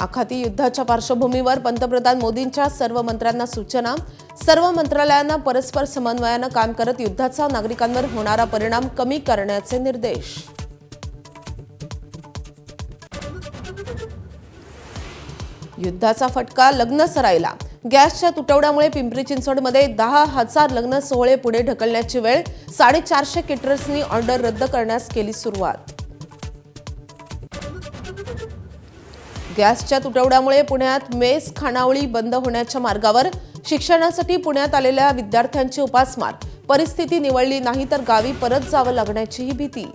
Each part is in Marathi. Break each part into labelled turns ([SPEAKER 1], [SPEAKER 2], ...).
[SPEAKER 1] आखाती युद्धाच्या पार्श्वभूमीवर पंतप्रधान मोदींच्या सर्व मंत्र्यांना सूचना। सर्व मंत्रालयांना परस्पर समन्वयाने काम करत युद्धाचा नागरिकांवर होणारा परिणाम कमी करण्याचे निर्देश। युद्धाचा फटका लग्न सराईला। गॅसच्या तुटवड्यामुळे पिंपरी चिंचवडमध्ये 10,000 लग्न सोहळे पुढे ढकलण्याची वेळ। 450 केटरर्सनी ऑर्डर रद्द करण्यास केली सुरुवात। गॅसच्या तुटवड्यामुळे पुण्यात मेस खानावळी बंद होण्याच्या मार्गावर। शिक्षणासाठी पुण्यात आलेल्या विद्यार्थ्यांची उपासमार। परिस्थिती निवळली नाही तर गावी परत जावं लागण्याचीही भीती।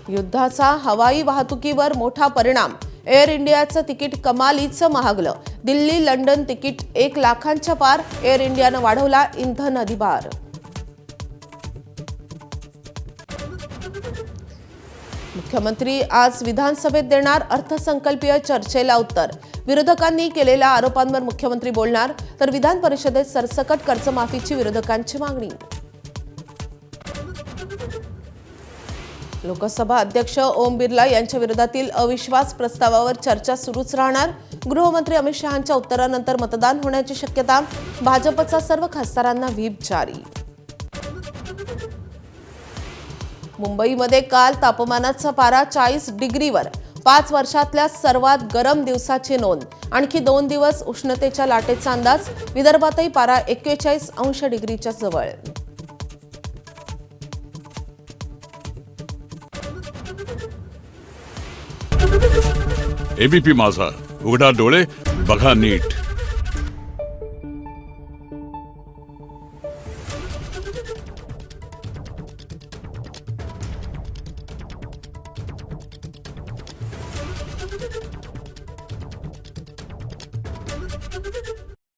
[SPEAKER 1] युद्धाचा हवाई वाहतुकीवर मोठा परिणाम। एअर इंडियाचं तिकीट कमालीचं महागलं। दिल्ली लंडन तिकीट 1 लाखांच्या पार। एअर इंडियानं वाढवला इंधन अधिभार। मुख्यमंत्री आज विधानसभेत देणार अर्थसंकल्पीय चर्चेला उत्तर। विरोधकांनी केलेल्या आरोपांवर मुख्यमंत्री बोलणार, तर विधान परिषदेत सरसकट कर्जमाफीची विरोधकांची मागणी। लोकसभा अध्यक्ष ओम बिर्ला यांच्या विरोधातील अविश्वास प्रस्तावावर चर्चा सुरूच राहणार। गृहमंत्री अमित शहांच्या उत्तरानंतर मतदान होण्याची शक्यता। भाजपचा सर्व खासदारांना व्हीप जारी। मुंबईमध्ये काल तापमानाचा पारा 40 डिग्रीवर। 5 वर्षातल्या सर्वात गरम दिवसाची नोंद। आणखी 2 दिवस उष्णतेच्या लाटेचा अंदाज। विदर्भातही पारा 41 अंश डिग्रीच्या जवळ।
[SPEAKER 2] एबीपी माझा, उघडा डोळे बघा नीट।